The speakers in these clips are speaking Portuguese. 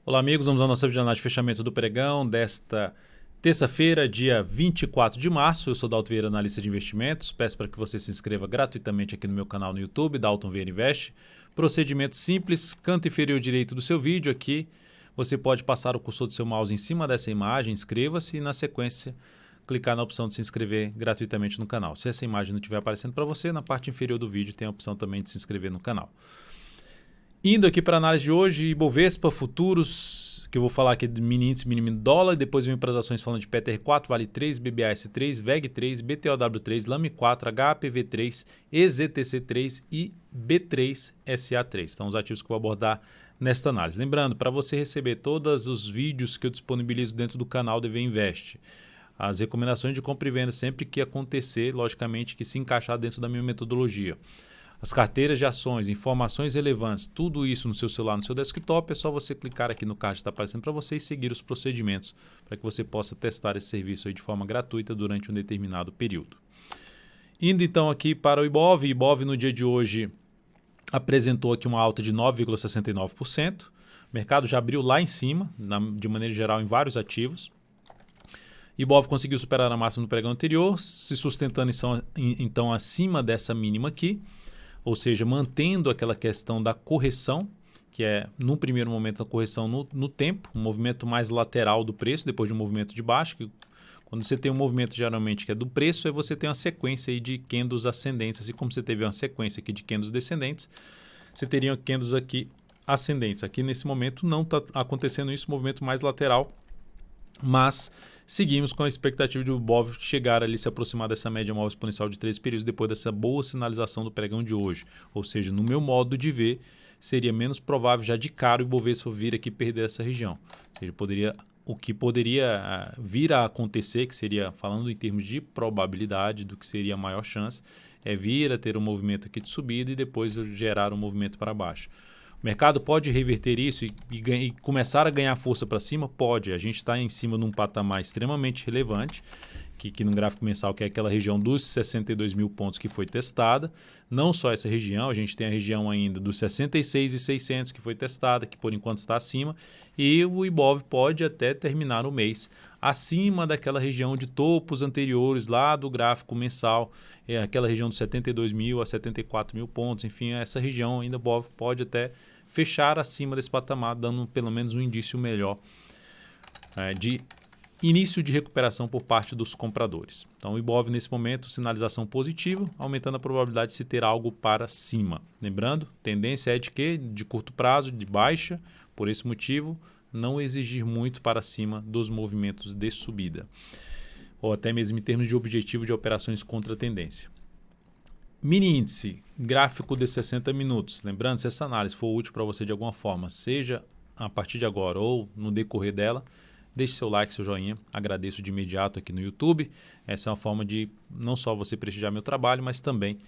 Olá amigos, vamos à nossa videoanálise de fechamento do pregão desta terça-feira, dia 24 de março. Eu sou Dalton Vieira, analista de investimentos. Peço para que você se inscreva gratuitamente aqui no meu canal no YouTube, Dalton Vieira Invest. Procedimento simples, canto inferior direito do seu vídeo aqui. Você pode passar o cursor do seu mouse em cima dessa imagem, inscreva-se e na sequência clicar na opção de se inscrever gratuitamente no canal. Se essa imagem não estiver aparecendo para você, na parte inferior do vídeo tem a opção também de se inscrever no canal. Indo aqui para a análise de hoje, Ibovespa, futuros, que eu vou falar aqui de mini índice, mínimo dólar, depois venho para as ações falando de PTR4, Vale 3, BBAS 3, VEG 3, BTOW 3, LAME 4, HPV 3, EZTC 3 e B3 SA 3. São os ativos que eu vou abordar nesta análise. Lembrando, para você receber todos os vídeos que eu disponibilizo dentro do canal DV Invest, as recomendações de compra e venda sempre que acontecer, logicamente que se encaixar dentro da minha metodologia. As carteiras de ações, informações relevantes, tudo isso no seu celular, no seu desktop, é só você clicar aqui no card que está aparecendo para você e seguir os procedimentos para que você possa testar esse serviço aí de forma gratuita durante um determinado período. Indo então aqui para o Ibov, no dia de hoje apresentou aqui uma alta de 9,69%, o mercado já abriu lá em cima, de maneira geral em vários ativos. Ibov conseguiu superar a máxima do pregão anterior, se sustentando então acima dessa mínima aqui, ou seja, mantendo aquela questão da correção, que é, no primeiro momento, a correção no tempo, um movimento mais lateral do preço, depois de um movimento de baixo. Que, quando você tem um movimento, geralmente, que é do preço, aí você tem uma sequência aí de candles ascendentes. Assim como você teve uma sequência aqui de candles descendentes, você teria candles aqui ascendentes. Aqui, nesse momento, não está acontecendo isso, movimento mais lateral, mas seguimos com a expectativa de o Ibov chegar ali, se aproximar dessa média móvel exponencial de 13 períodos depois dessa boa sinalização do pregão de hoje. Ou seja, no meu modo de ver, seria menos provável já de cara o Ibovespa vir aqui perder essa região. Ou seja, o que poderia vir a acontecer, que seria, falando em termos de probabilidade do que seria a maior chance, é vir a ter um movimento aqui de subida e depois gerar um movimento para baixo. O mercado pode reverter isso e começar a ganhar força para cima? Pode. A gente está em cima de um patamar extremamente relevante, que no gráfico mensal, que é aquela região dos 62 mil pontos que foi testada. Não só essa região, a gente tem a região ainda dos 66.600 que foi testada, que por enquanto está acima. E o Ibov pode até terminar o mês acima daquela região de topos anteriores lá do gráfico mensal, aquela região dos 72 mil a 74 mil pontos. Enfim, essa região ainda Ibov pode até fechar acima desse patamar, dando pelo menos um indício melhor de início de recuperação por parte dos compradores. Então o Ibov nesse momento, sinalização positiva, aumentando a probabilidade de se ter algo para cima. Lembrando, tendência é de quê? De curto prazo, de baixa, por esse motivo, não exigir muito para cima dos movimentos de subida, ou até mesmo em termos de objetivo de operações contra a tendência. Mini índice, gráfico de 60 minutos. Lembrando, se essa análise for útil para você de alguma forma, seja a partir de agora ou no decorrer dela, deixe seu like, seu joinha, agradeço de imediato aqui no YouTube. Essa é uma forma de não só você prestigiar meu trabalho, mas também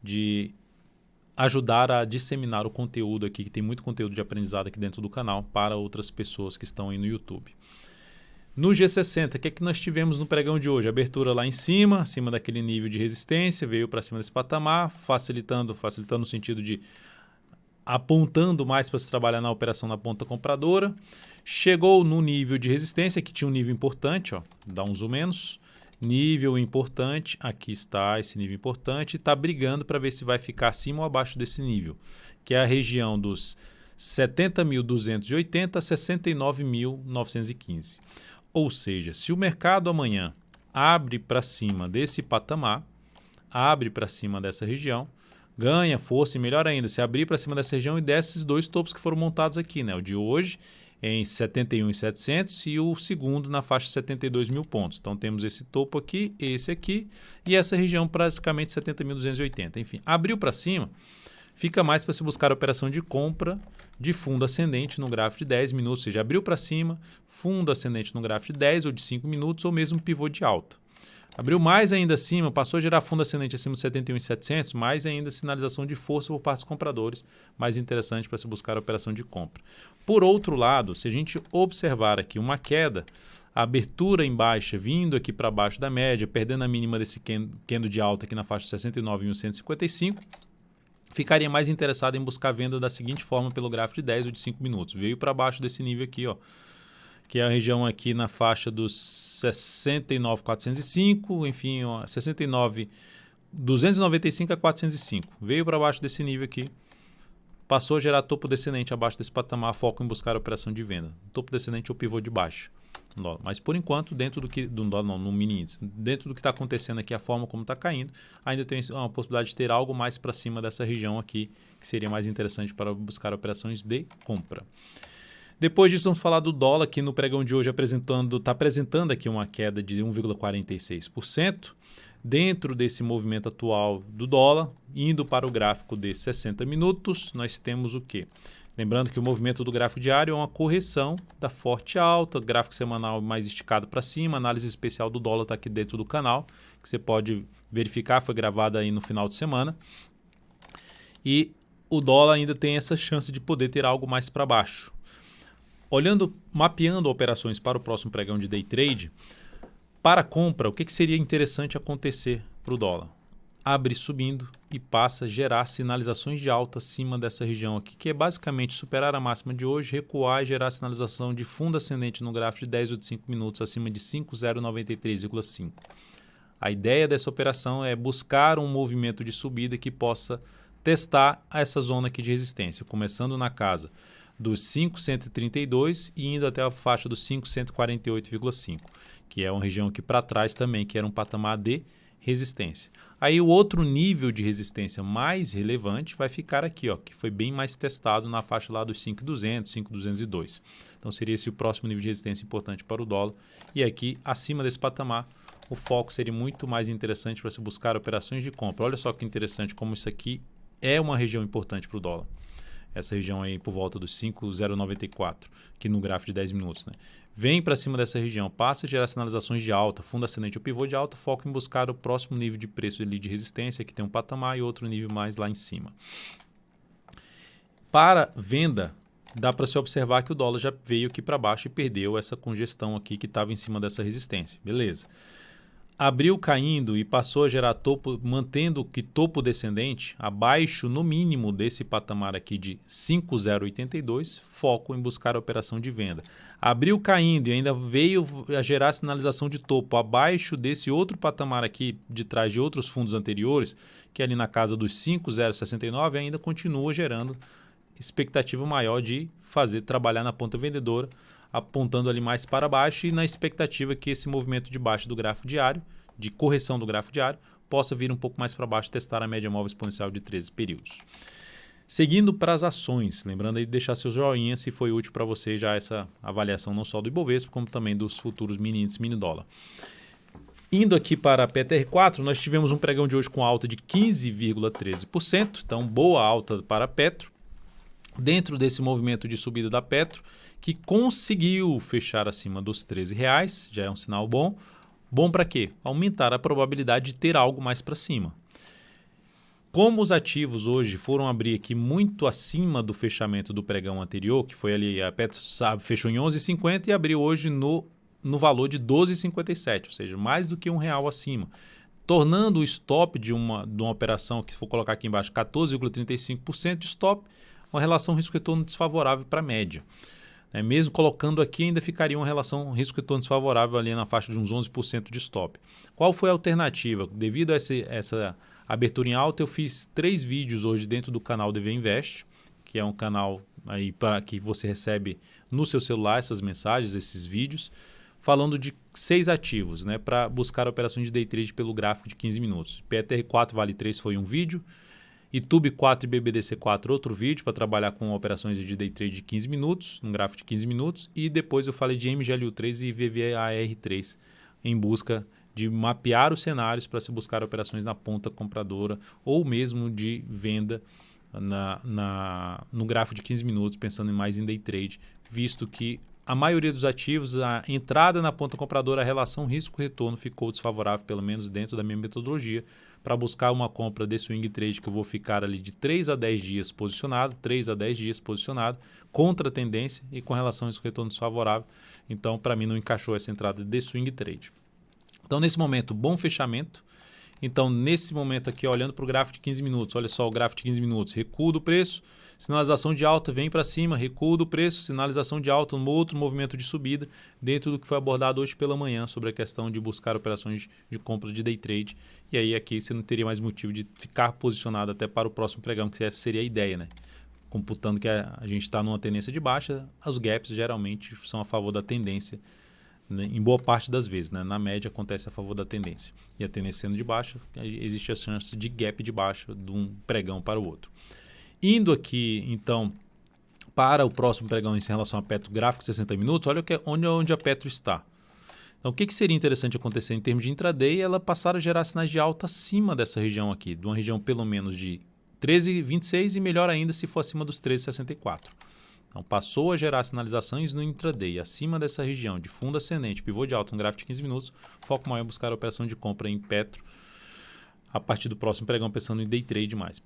de ajudar a disseminar o conteúdo aqui, que tem muito conteúdo de aprendizado aqui dentro do canal para outras pessoas que estão aí no YouTube. No G60, o que é que nós tivemos no pregão de hoje? Abertura lá em cima, acima daquele nível de resistência, veio para cima desse patamar, facilitando no sentido de apontando mais para se trabalhar na operação na ponta compradora. Chegou no nível de resistência, que tinha um nível importante, ó, dá um zoom menos, nível importante, aqui está esse nível importante, e está brigando para ver se vai ficar acima ou abaixo desse nível, que é a região dos 70.280 a 69.915. Ou seja, se o mercado amanhã abre para cima desse patamar, abre para cima dessa região, ganha força e melhor ainda, se abrir para cima dessa região e desses dois topos que foram montados aqui, né? O de hoje em 71.700 e o segundo na faixa de 72 mil pontos. Então temos esse topo aqui, esse aqui e essa região praticamente 70.280. Enfim, abriu para cima, fica mais para se buscar a operação de compra de fundo ascendente no gráfico de 10 minutos, ou seja, abriu para cima, fundo ascendente no gráfico de 10 ou de 5 minutos ou mesmo pivô de alta. Abriu mais ainda acima, passou a gerar fundo ascendente acima de 71.700, mais ainda sinalização de força por parte dos compradores, mais interessante para se buscar a operação de compra. Por outro lado, se a gente observar aqui uma queda, a abertura em baixa vindo aqui para baixo da média, perdendo a mínima desse candle de alta aqui na faixa de 69.155, ficaria mais interessado em buscar a venda da seguinte forma pelo gráfico de 10 ou de 5 minutos. Veio para baixo desse nível aqui, ó, que é a região aqui na faixa dos 69.405, enfim, ó, 69.295 a 405. Veio para baixo desse nível aqui, passou a gerar topo descendente abaixo desse patamar, foco em buscar a operação de venda. Topo descendente ou pivô de baixa. Mas por enquanto, dentro do que no mini índice, dentro do que está acontecendo aqui, a forma como está caindo, ainda tem uma possibilidade de ter algo mais para cima dessa região aqui, que seria mais interessante para buscar operações de compra. Depois disso, vamos falar do dólar, que no pregão de hoje está apresentando aqui uma queda de 1,46%. Dentro desse movimento atual do dólar, indo para o gráfico de 60 minutos, nós temos o quê? Lembrando que o movimento do gráfico diário é uma correção da forte alta, gráfico semanal mais esticado para cima, análise especial do dólar está aqui dentro do canal, que você pode verificar, foi gravada aí no final de semana. E o dólar ainda tem essa chance de poder ter algo mais para baixo. Mapeando operações para o próximo pregão de day trade, para compra, o que seria interessante acontecer para o dólar? Abre subindo e passa a gerar sinalizações de alta acima dessa região aqui, que é basicamente superar a máxima de hoje, recuar e gerar sinalização de fundo ascendente no gráfico de 10 ou de 5 minutos acima de 5.093,5. A ideia dessa operação é buscar um movimento de subida que possa testar essa zona aqui de resistência, começando na casa dos 5.132 e indo até a faixa dos 5.148,5, que é uma região aqui para trás também, que era um patamar de resistência. Aí o outro nível de resistência mais relevante vai ficar aqui, ó, que foi bem mais testado na faixa lá dos 5.200, 5.202. Então seria esse o próximo nível de resistência importante para o dólar. E aqui, acima desse patamar, o foco seria muito mais interessante para se buscar operações de compra. Olha só que interessante como isso aqui é uma região importante para o dólar. Essa região aí por volta dos 5.094, aqui no gráfico de 10 minutos, né? Vem para cima dessa região, passa a gerar sinalizações de alta, fundo ascendente ou pivô de alta, foco em buscar o próximo nível de preço ali de resistência, que tem um patamar e outro nível mais lá em cima. Para venda, dá para se observar que o dólar já veio aqui para baixo e perdeu essa congestão aqui que estava em cima dessa resistência. Beleza. Abriu caindo e passou a gerar topo, mantendo que topo descendente abaixo no mínimo desse patamar aqui de 5.082, foco em buscar a operação de venda. Abriu caindo e ainda veio a gerar sinalização de topo abaixo desse outro patamar aqui de trás de outros fundos anteriores, que é ali na casa dos 5.069, ainda continua gerando expectativa maior de trabalhar na ponta vendedora, apontando ali mais para baixo e na expectativa que esse movimento de baixo do gráfico diário, de correção do gráfico diário, possa vir um pouco mais para baixo e testar a média móvel exponencial de 13 períodos. Seguindo para as ações, lembrando aí de deixar seu joinha se foi útil para você já essa avaliação não só do Ibovespa, como também dos futuros mini índices mini dólar. Indo aqui para a PTR4, nós tivemos um pregão de hoje com alta de 15,13%, então boa alta para a Petro. Dentro desse movimento de subida da Petro, que conseguiu fechar acima dos R$13, já é um sinal bom. Bom para quê? Aumentar a probabilidade de ter algo mais para cima. Como os ativos hoje foram abrir aqui muito acima do fechamento do pregão anterior, que foi ali, a Petro fechou em 11,50 e abriu hoje no valor de 12,57, ou seja, mais do que R$1 acima. Tornando o stop de uma operação, que for colocar aqui embaixo, 14,35% de stop, uma relação risco-retorno desfavorável para a média. Mesmo colocando aqui, ainda ficaria uma relação risco-retorno desfavorável ali na faixa de uns 11% de stop. Qual foi a alternativa? Devido a essa abertura em alta, eu fiz 3 vídeos hoje dentro do canal DV Invest, que é um canal aí para que você recebe no seu celular essas mensagens, esses vídeos, falando de 6 ativos, para buscar operações de day trade pelo gráfico de 15 minutos. PTR4 Vale 3 foi um vídeo, YouTube 4 e BBDC4 outro vídeo para trabalhar com operações de day trade de 15 minutos, um gráfico de 15 minutos, e depois eu falei de MGLU3 e VVAR3 em busca de mapear os cenários para se buscar operações na ponta compradora ou mesmo de venda no gráfico de 15 minutos, pensando mais em day trade, visto que a maioria dos ativos, a entrada na ponta compradora, a relação risco-retorno ficou desfavorável, pelo menos dentro da minha metodologia, para buscar uma compra de swing trade que eu vou ficar ali de 3 a 10 dias posicionado, contra a tendência e com relação a risco-retorno desfavorável. Então, para mim, não encaixou essa entrada de swing trade. Então, nesse momento, bom fechamento. Então, nesse momento aqui, olhando para o gráfico de 15 minutos, olha só o gráfico de 15 minutos, recuo do preço, sinalização de alta, vem para cima, recuo do preço, sinalização de alta, um outro movimento de subida, dentro do que foi abordado hoje pela manhã sobre a questão de buscar operações de compra de day trade. E aí aqui você não teria mais motivo de ficar posicionado até para o próximo pregão, que essa seria a ideia, né? Computando que a gente está numa tendência de baixa, os gaps geralmente são a favor da tendência, né? Em boa parte das vezes, né? Na média acontece a favor da tendência. E a tendência sendo de baixa, existe a chance de gap de baixa de um pregão para o outro. Indo aqui, então, para o próximo pregão em relação a Petro, gráfico 60 minutos, olha onde a Petro está. Então, o que seria interessante acontecer em termos de intraday? Ela passar a gerar sinais de alta acima dessa região aqui, de uma região pelo menos de 13,26 e melhor ainda se for acima dos 13,64. Então, passou a gerar sinalizações no intraday, acima dessa região de fundo ascendente, pivô de alta no gráfico de 15 minutos, foco maior em buscar a operação de compra em Petro, a partir do próximo pregão, pensando em day trade mais.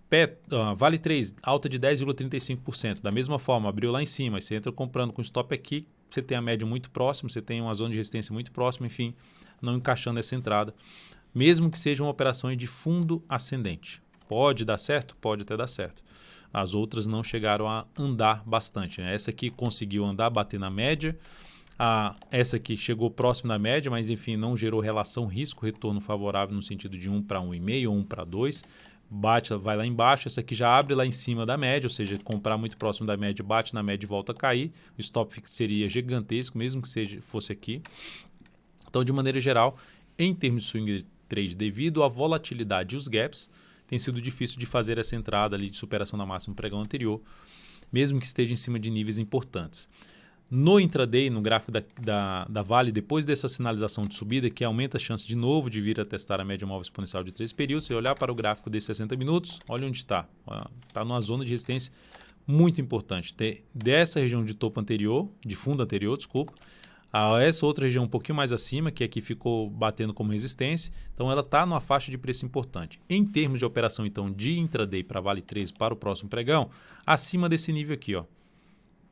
Vale 3, alta de 10,35%. Da mesma forma, abriu lá em cima, você entra comprando com stop aqui, você tem a média muito próxima, você tem uma zona de resistência muito próxima, enfim, não encaixando essa entrada. Mesmo que seja uma operação de fundo ascendente. Pode dar certo? Pode até dar certo. As outras não chegaram a andar bastante, né? Essa aqui conseguiu andar, bater na média. Essa aqui chegou próximo da média, mas enfim, não gerou relação risco-retorno favorável no sentido de 1 para 1,5 ou 1 para 2. Bate, vai lá embaixo, essa aqui já abre lá em cima da média, ou seja, comprar muito próximo da média, bate na média e volta a cair. O stop seria gigantesco, mesmo que fosse aqui. Então, de maneira geral, em termos de swing trade, devido à volatilidade e os gaps, tem sido difícil de fazer essa entrada ali de superação da máxima pregão anterior, mesmo que esteja em cima de níveis importantes. No intraday, no gráfico da Vale, depois dessa sinalização de subida, que aumenta a chance de novo de vir a testar a média móvel exponencial de 3 períodos, se olhar para o gráfico de 60 minutos, olha onde está. Está numa zona de resistência muito importante. Dessa região de topo anterior, de fundo anterior, desculpa, a essa outra região um pouquinho mais acima, que aqui ficou batendo como resistência, então ela está numa faixa de preço importante. Em termos de operação, então, de intraday para Vale 13 para o próximo pregão, acima desse nível aqui, ó,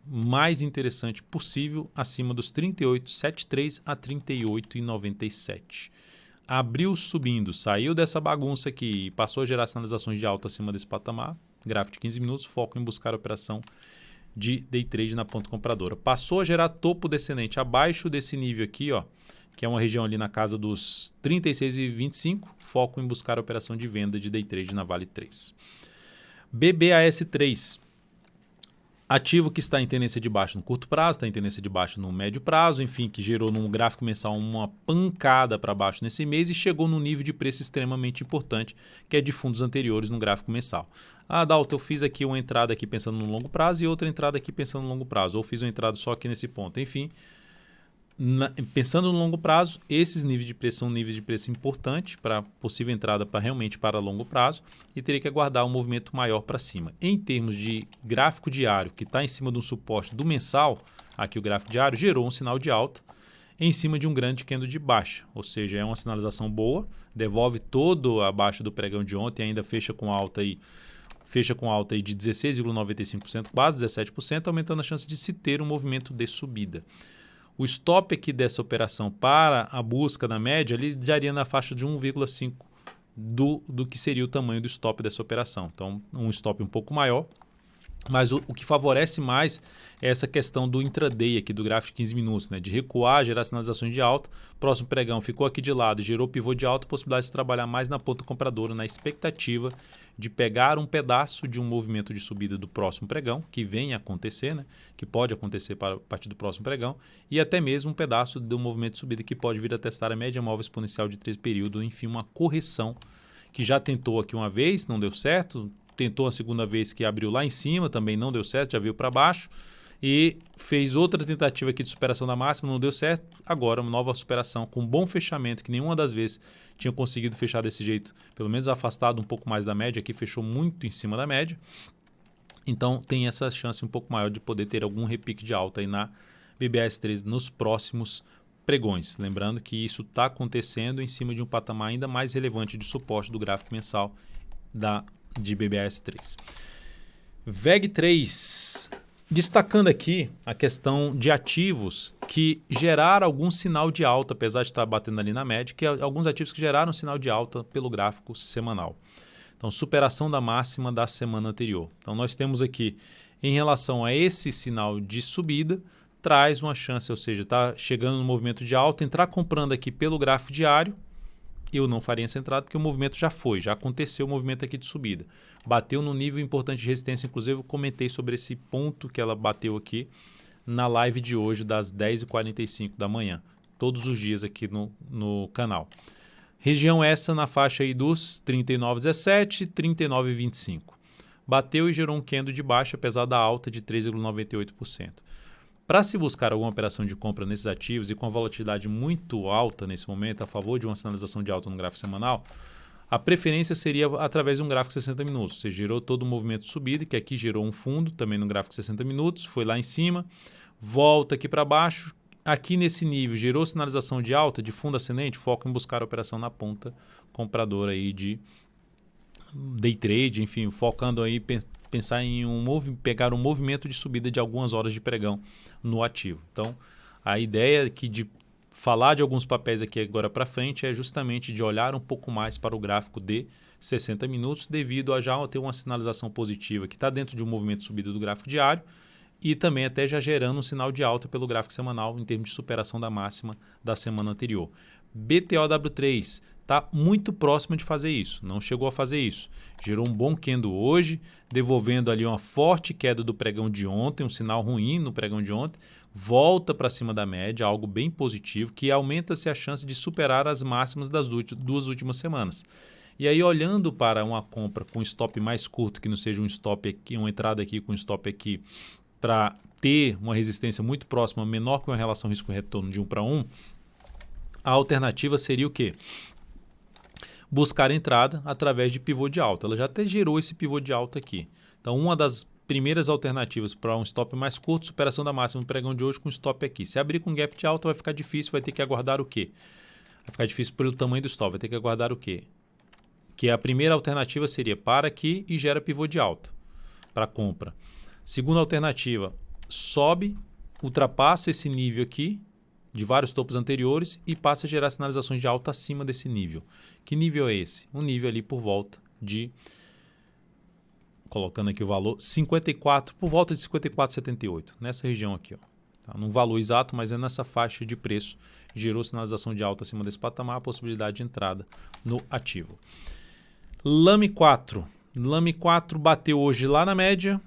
mais interessante possível, acima dos 38,73 a 38,97. Abriu subindo, saiu dessa bagunça aqui e passou a gerar sinalizações de alta acima desse patamar, gráfico de 15 minutos, foco em buscar a operação de day trade na ponta compradora. Passou a gerar topo descendente abaixo desse nível aqui, ó, que é uma região ali na casa dos 36,25, foco em buscar a operação de venda de day trade na Vale 3. BBAS3, ativo que está em tendência de baixa no curto prazo, está em tendência de baixa no médio prazo, enfim, que gerou num gráfico mensal uma pancada para baixo nesse mês e chegou num nível de preço extremamente importante, que é de fundos anteriores no gráfico mensal. Dalton, eu fiz aqui uma entrada aqui pensando no longo prazo e outra entrada aqui pensando no longo prazo, ou fiz uma entrada só aqui nesse ponto, enfim. Pensando no longo prazo, esses níveis de preço são níveis de preço importantes para possível entrada realmente para longo prazo e teria que aguardar um movimento maior para cima. Em termos de gráfico diário, que está em cima de um suporte do mensal, aqui o gráfico diário gerou um sinal de alta em cima de um grande candle de baixa, ou seja, é uma sinalização boa, devolve todo a baixa do pregão de ontem, ainda fecha com alta aí de 16,95%, quase 17%, aumentando a chance de se ter um movimento de subida. O stop aqui dessa operação para a busca da média, ele daria na faixa de 1,5 do que seria o tamanho do stop dessa operação. Então, um stop um pouco maior, mas o que favorece mais é essa questão do intraday aqui do gráfico de 15 minutos, né? De recuar, gerar sinalizações de alta. Próximo pregão ficou aqui de lado, gerou pivô de alta, possibilidade de trabalhar mais na ponta compradora, na expectativa de pegar um pedaço de um movimento de subida do próximo pregão, que vem a acontecer, né? Que pode acontecer a partir do próximo pregão, e até mesmo um pedaço do movimento de subida que pode vir a testar a média móvel exponencial de 3 períodos, enfim, uma correção que já tentou aqui uma vez, não deu certo, tentou a segunda vez que abriu lá em cima, também não deu certo, já veio para baixo, e fez outra tentativa aqui de superação da máxima, não deu certo, agora uma nova superação com bom fechamento, que nenhuma das vezes tinha conseguido fechar desse jeito, pelo menos afastado um pouco mais da média, aqui fechou muito em cima da média, então tem essa chance um pouco maior de poder ter algum repique de alta aí na BBAS3 nos próximos pregões, lembrando que isso está acontecendo em cima de um patamar ainda mais relevante de suporte do gráfico mensal de BBAS3. VEG3, Destacando aqui a questão de ativos que geraram algum sinal de alta, apesar de estar batendo ali na média, que alguns ativos que geraram sinal de alta pelo gráfico semanal. Então, superação da máxima da semana anterior. Então, nós temos aqui, em relação a esse sinal de subida, traz uma chance, ou seja, está chegando no movimento de alta, entrar comprando aqui pelo gráfico diário, eu não faria essa entrada porque o movimento já foi, já aconteceu o movimento aqui de subida. Bateu num nível importante de resistência, inclusive eu comentei sobre esse ponto que ela bateu aqui na live de hoje das 10h45 da manhã, todos os dias aqui no canal. Região essa na faixa aí dos 39,17, 39,25. Bateu e gerou um candle de baixa, apesar da alta de 3,98%. Para se buscar alguma operação de compra nesses ativos e com a volatilidade muito alta nesse momento, a favor de uma sinalização de alta no gráfico semanal, a preferência seria através de um gráfico 60 minutos. Você gerou todo o movimento de subida, que aqui gerou um fundo também no gráfico 60 minutos, foi lá em cima, volta aqui para baixo. Aqui nesse nível gerou sinalização de alta, de fundo ascendente, foco em buscar a operação na ponta compradora aí de day trade, enfim, focando aí pensar em pegar um movimento de subida de algumas horas de pregão no ativo. Então, a ideia aqui de falar de alguns papéis aqui agora para frente é justamente de olhar um pouco mais para o gráfico de 60 minutos, devido a já ter uma sinalização positiva que está dentro de um movimento de subida do gráfico diário, e também até já gerando um sinal de alta pelo gráfico semanal em termos de superação da máxima da semana anterior. BTOW3 está muito próximo de fazer isso, não chegou a fazer isso. Gerou um bom candle hoje, devolvendo ali uma forte queda do pregão de ontem, um sinal ruim no pregão de ontem, volta para cima da média, algo bem positivo, que aumenta-se a chance de superar as máximas das duas últimas semanas. E aí, olhando para uma compra com stop mais curto, que não seja um stop aqui, uma entrada aqui com stop aqui, para ter uma resistência muito próxima, menor que uma relação risco-retorno de 1 para 1, a alternativa seria o quê? Buscar entrada através de pivô de alta. Ela já até gerou esse pivô de alta aqui. Então, uma das primeiras alternativas para um stop mais curto, superação da máxima no pregão de hoje com stop aqui. Se abrir com gap de alta, vai ficar difícil, vai ter que aguardar o quê? Vai ficar difícil pelo tamanho do stop, vai ter que aguardar o quê? Que a primeira alternativa seria para aqui e gera pivô de alta para compra. Segunda alternativa, sobe, ultrapassa esse nível aqui, de vários topos anteriores, e passa a gerar sinalizações de alta acima desse nível. Que nível é esse? Um nível ali por volta de, colocando aqui o valor, 54, por volta de 54,78, nessa região aqui. Ó. Tá? Num valor exato, mas é nessa faixa de preço, gerou sinalização de alta acima desse patamar, a possibilidade de entrada no ativo. Lame 4. Lame 4 bateu hoje lá na média,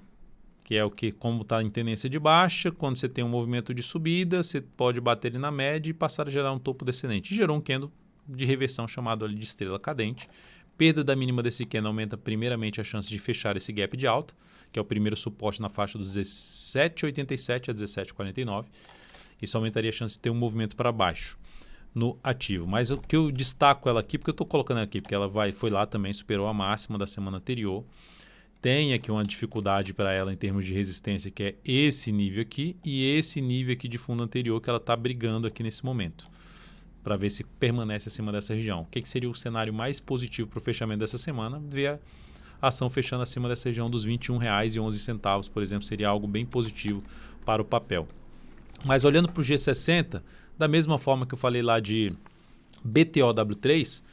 que é o que, como está em tendência de baixa, quando você tem um movimento de subida, você pode bater ele na média e passar a gerar um topo descendente. Gerou um candle de reversão chamado ali de estrela cadente. Perda da mínima desse candle aumenta primeiramente a chance de fechar esse gap de alta, que é o primeiro suporte na faixa dos 17,87 a 17,49. Isso aumentaria a chance de ter um movimento para baixo no ativo. Mas o que eu destaco ela aqui, porque eu estou colocando aqui, porque ela foi lá também, superou a máxima da semana anterior. Tem aqui uma dificuldade para ela em termos de resistência, que é esse nível aqui e esse nível aqui de fundo anterior que ela está brigando aqui nesse momento, para ver se permanece acima dessa região. O que seria o cenário mais positivo para o fechamento dessa semana? Ver a ação fechando acima dessa região dos R$ 21,11, por exemplo, seria algo bem positivo para o papel. Mas olhando para o G60, da mesma forma que eu falei lá de BTOW3,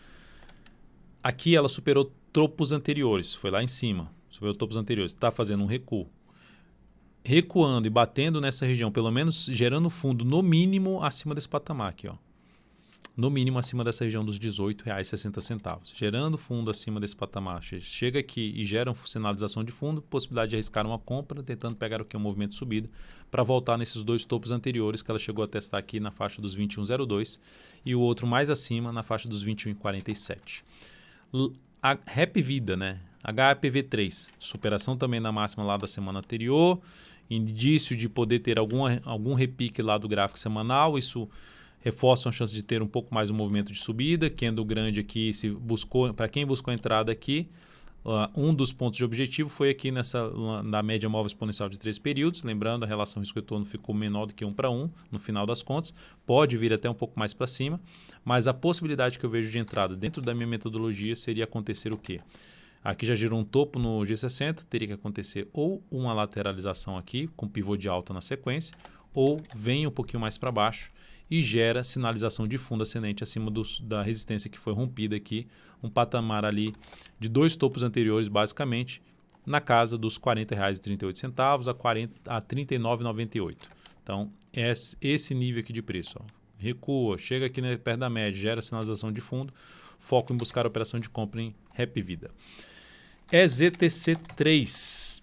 aqui ela superou topos anteriores, foi lá em cima. Sobre os topos anteriores, está fazendo um recuo. Recuando e batendo nessa região, pelo menos gerando fundo no mínimo acima desse patamar aqui. Ó. No mínimo acima dessa região dos R$ 18,60. Gerando fundo acima desse patamar. Chega aqui e gera uma sinalização de fundo, possibilidade de arriscar uma compra, tentando pegar o que é um movimento de subida, para voltar nesses dois topos anteriores que ela chegou a testar aqui na faixa dos 21,02 e o outro mais acima na faixa dos 21,47. A Rap Vida, né? HAPV3, superação também na máxima lá da semana anterior, indício de poder ter algum repique lá do gráfico semanal, isso reforça a chance de ter um pouco mais um movimento de subida, candle grande aqui, para quem buscou a entrada aqui, um dos pontos de objetivo foi aqui na média móvel exponencial de 3 períodos, lembrando a relação risco-retorno ficou menor do que 1 para 1 no final das contas, pode vir até um pouco mais para cima, mas a possibilidade que eu vejo de entrada dentro da minha metodologia seria acontecer o quê? Aqui já girou um topo no G60, teria que acontecer ou uma lateralização aqui, com pivô de alta na sequência, ou vem um pouquinho mais para baixo e gera sinalização de fundo ascendente acima da resistência que foi rompida aqui, um patamar ali de 2 topos anteriores, basicamente, na casa dos R$ 40,38 a R$ 39,98. Então, é esse nível aqui de preço. Ó. Recua, chega aqui perto da média, gera sinalização de fundo, foco em buscar a operação de compra em Rap Vida. EZTC3,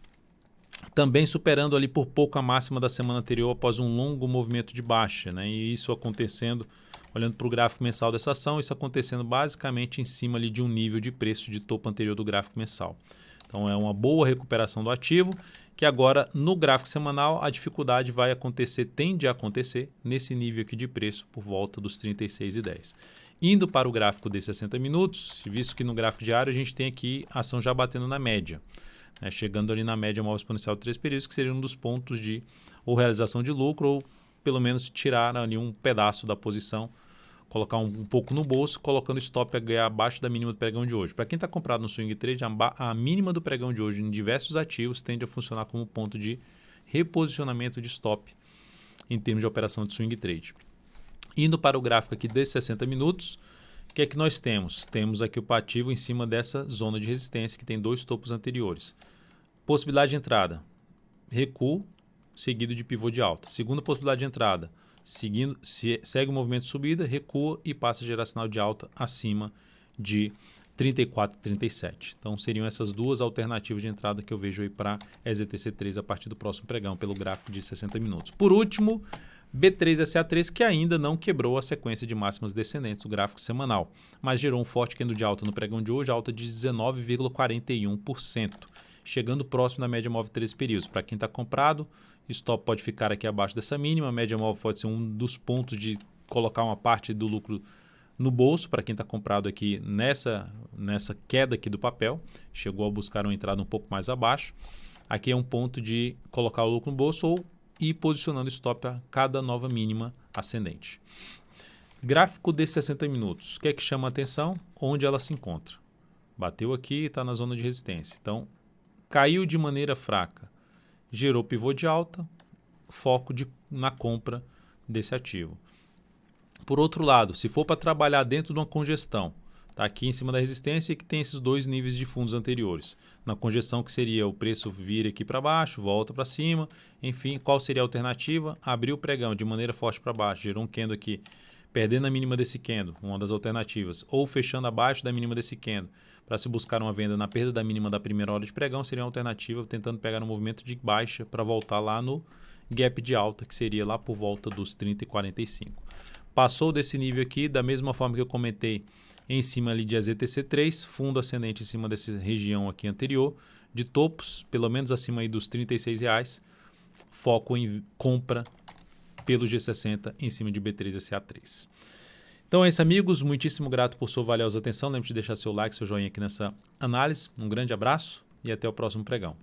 também superando ali por pouco a máxima da semana anterior após um longo movimento de baixa, né? E isso acontecendo, olhando para o gráfico mensal dessa ação, isso acontecendo basicamente em cima ali de um nível de preço de topo anterior do gráfico mensal. Então é uma boa recuperação do ativo, que agora no gráfico semanal a dificuldade vai acontecer, tende a acontecer nesse nível aqui de preço por volta dos 36,10. Indo para o gráfico de 60 minutos, visto que no gráfico diário a gente tem aqui a ação já batendo na média, né, chegando ali na média móvel exponencial de 3 períodos, que seria um dos pontos de ou realização de lucro ou pelo menos tirar ali um pedaço da posição, colocar um pouco no bolso, colocando stop abaixo da mínima do pregão de hoje. Para quem está comprado no swing trade, a mínima do pregão de hoje em diversos ativos tende a funcionar como ponto de reposicionamento de stop em termos de operação de swing trade. Indo para o gráfico aqui de 60 minutos, o que é que nós temos? Temos aqui o ativo em cima dessa zona de resistência que tem 2 topos anteriores. Possibilidade de entrada, recuo seguido de pivô de alta. Segunda possibilidade de entrada, segue o movimento de subida, recua e passa a gerar sinal de alta acima de 34,37. Então seriam essas duas alternativas de entrada que eu vejo aí para EZTC3 a partir do próximo pregão pelo gráfico de 60 minutos. Por último, B3SA3, que ainda não quebrou a sequência de máximas descendentes do gráfico semanal, mas gerou um forte candle de alta no pregão de hoje, alta de 19,41%, chegando próximo da média móvel 13 períodos. Para quem está comprado, stop pode ficar aqui abaixo dessa mínima, a média móvel pode ser um dos pontos de colocar uma parte do lucro no bolso, para quem está comprado aqui nessa queda aqui do papel, chegou a buscar uma entrada um pouco mais abaixo. Aqui é um ponto de colocar o lucro no bolso ou ir posicionando stop a cada nova mínima ascendente. Gráfico de 60 minutos. O que é que chama a atenção? Onde ela se encontra. Bateu aqui e está na zona de resistência. Então, caiu de maneira fraca. Gerou pivô de alta, foco na compra desse ativo. Por outro lado, se for para trabalhar dentro de uma congestão, está aqui em cima da resistência e que tem esses 2 níveis de fundos anteriores. Na congestão, que seria o preço vir aqui para baixo, volta para cima, enfim, qual seria a alternativa? Abrir o pregão de maneira forte para baixo, gerou um candle aqui, perdendo a mínima desse candle, uma das alternativas, ou fechando abaixo da mínima desse candle, para se buscar uma venda na perda da mínima da primeira hora de pregão, seria uma alternativa tentando pegar um movimento de baixa para voltar lá no gap de alta, que seria lá por volta dos 30,45. Passou desse nível aqui, da mesma forma que eu comentei, em cima ali de EZTC3, fundo ascendente em cima dessa região aqui anterior, de topos, pelo menos acima aí dos R$ 36,00, foco em compra pelo G60 em cima de B3SA3. Então é isso, amigos, muitíssimo grato por sua valiosa atenção, lembre de deixar seu like, seu joinha aqui nessa análise, um grande abraço e até o próximo pregão.